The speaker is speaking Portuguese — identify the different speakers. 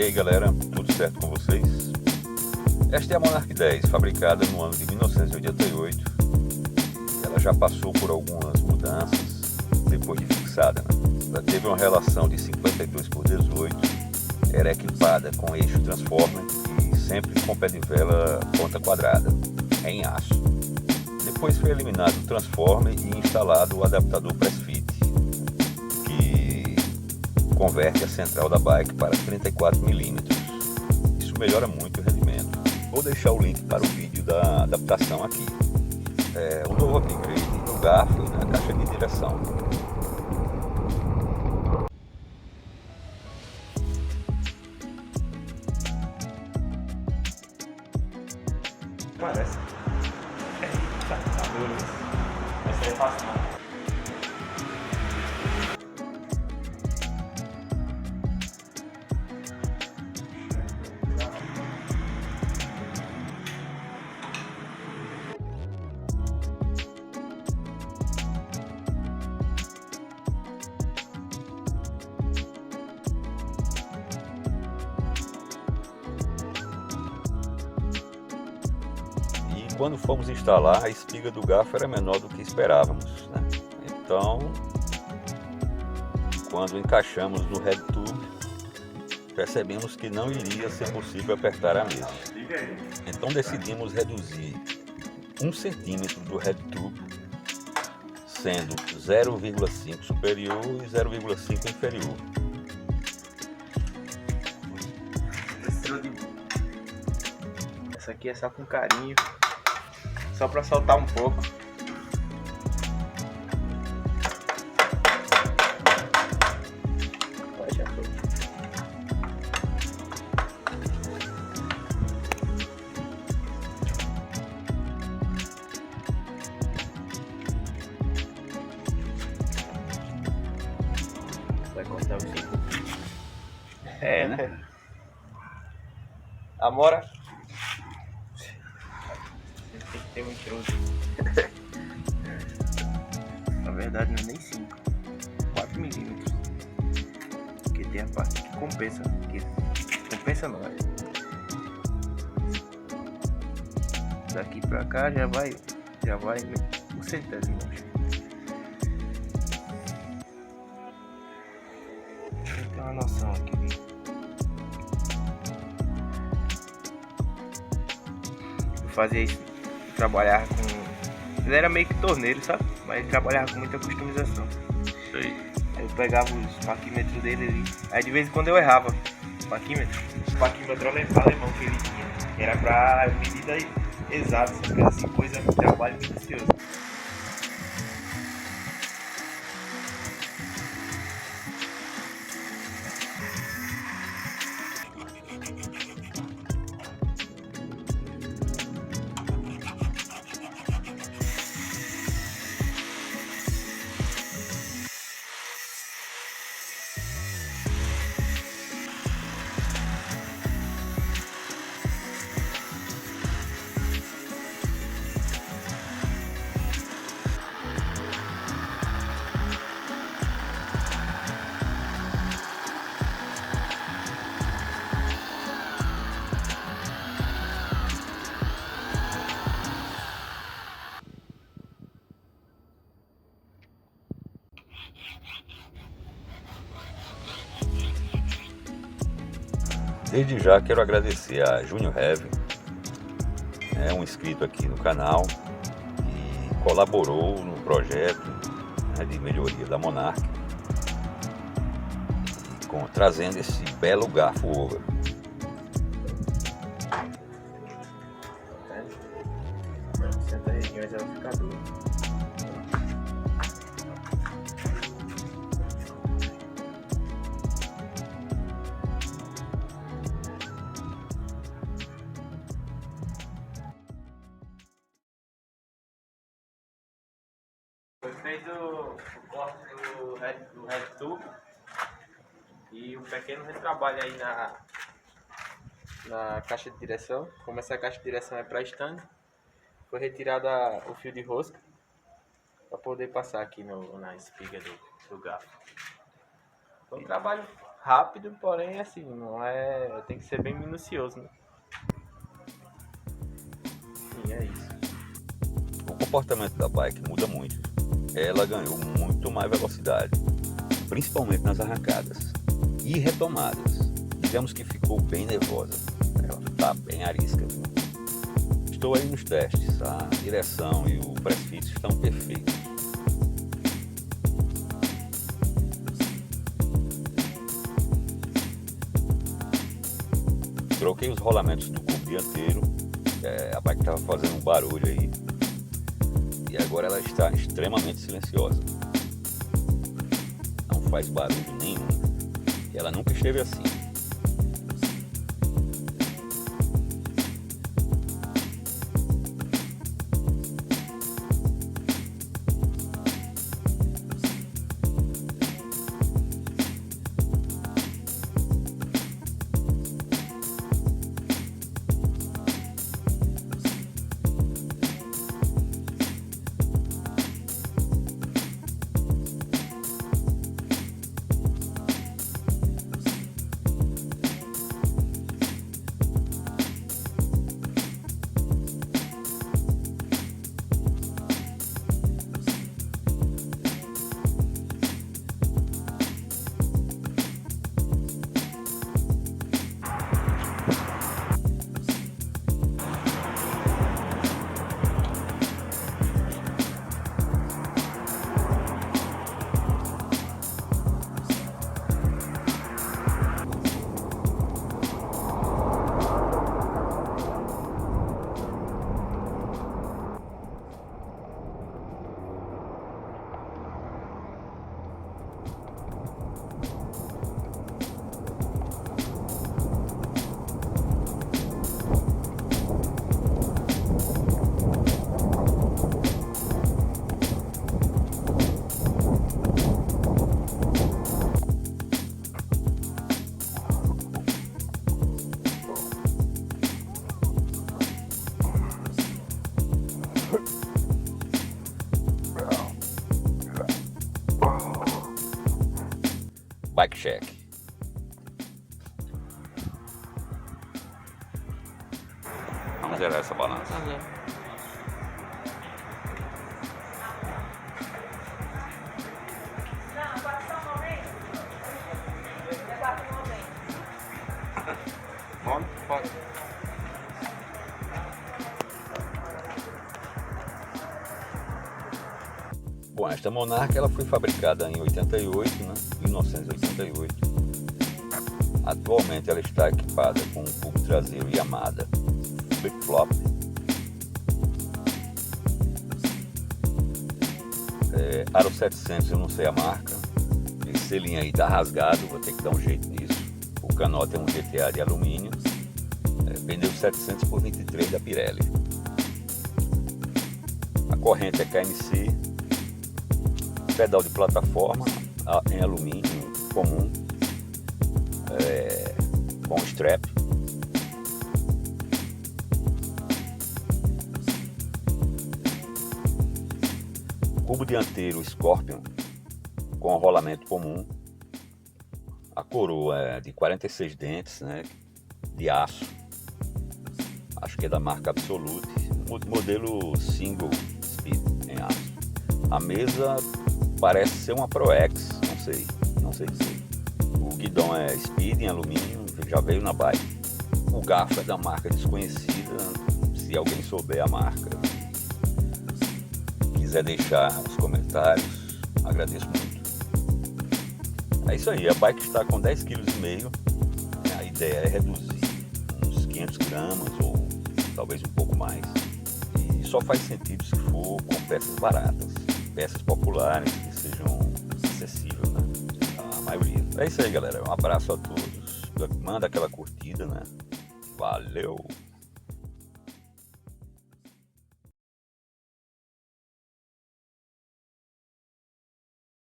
Speaker 1: E aí galera, tudo certo com vocês? Esta é a Monarch 10, fabricada no ano de 1988. Ela já passou por algumas mudanças depois de fixada, né? Ela teve uma relação de 52/18, era equipada com eixo transformer e sempre com pé de vela ponta quadrada, em aço. Depois foi eliminado o transformer e instalado o adaptador press fit, que converte a central da bike para 34 mm. Isso melhora muito o rendimento. Vou deixar o link para o vídeo da adaptação aqui. O novo upgrade do garfo e na caixa de direção.
Speaker 2: Parece. Tá duro isso. Essa é fácil não.
Speaker 1: Quando fomos instalar, a espiga do garfo era menor do que esperávamos, né? Então, quando encaixamos no head tube, percebemos que não iria ser possível apertar a mesa. Então decidimos reduzir 1 centímetro do head tube, sendo 0,5 superior e 0,5 inferior.
Speaker 2: Essa aqui é só com carinho. Só para soltar um pouco. Já foi. Vai cortar o ciclo. Né? Amora. Tem um intruso. Na verdade não é nem 5, 4 milímetros. Porque tem a parte que compensa. Que compensa não, é. Daqui pra cá já vai um centésimo. Deixa eu ter uma noção aqui. Eu fazia isso. Trabalhava com... Ele era meio que torneiro, sabe? Mas ele trabalhava com muita customização. Aí eu pegava os paquímetros dele ali. Aí de vez em quando eu errava os paquímetros. Os paquímetros alemão que ele tinha. Era pra medida exata, essas coisas assim, coisa de trabalho minucioso.
Speaker 1: Desde já quero agradecer a Junior Heavy, um inscrito aqui no canal, que colaborou no projeto, né, de melhoria da Monarch, e trazendo esse belo garfo over.
Speaker 2: Certas regiões ela fica dura. Foi feito o corte do head tube e um pequeno retrabalho aí na caixa de direção. Como essa caixa de direção é para stand, foi retirado o fio de rosca para poder passar aqui na espiga do garfo. Foi um trabalho rápido, porém assim, não é. Tem que ser bem minucioso, né? E é isso.
Speaker 1: O comportamento da bike muda muito. Ela ganhou muito mais velocidade, principalmente nas arrancadas e retomadas. Digamos que ficou bem nervosa. Ela está bem arisca, viu? Estou aí nos testes. A direção e o press fit estão perfeitos. Troquei os rolamentos do cubo dianteiro. A bike estava fazendo um barulho aí. E agora ela está extremamente silenciosa. Não faz barulho nenhum. E ela nunca esteve assim. Bike check. Vamos zerar essa balança.
Speaker 2: Pode.
Speaker 1: Bom, esta Monarch ela foi fabricada em 88, né? 1988. Atualmente ela está equipada com um cubo traseiro Yamada flip-flop, aro 700, eu não sei a marca, esse selinho aí tá rasgado, vou ter que dar um jeito nisso. O canote é um GTA de alumínio, pneu 700 por 23 da Pirelli. A corrente é KMC, pedal de plataforma em alumínio comum, com strap. Cubo dianteiro Scorpion com rolamento comum. A coroa é de 46 dentes, né, de aço. Acho que é da marca Absolute, modelo single speed em aço. A mesa parece ser uma Pro X, não sei dizer. O guidão é Speed em alumínio, já veio na bike. O garfo é da marca desconhecida, se alguém souber a marca, quiser deixar os comentários, agradeço muito. É isso aí, a bike está com 10,5 kg. A ideia é reduzir uns 500 gramas ou talvez um pouco mais. E só faz sentido se for com peças baratas, peças populares que sejam acessíveis, né? A maioria. É isso aí, galera. Um abraço a todos. Manda aquela curtida, né? Valeu!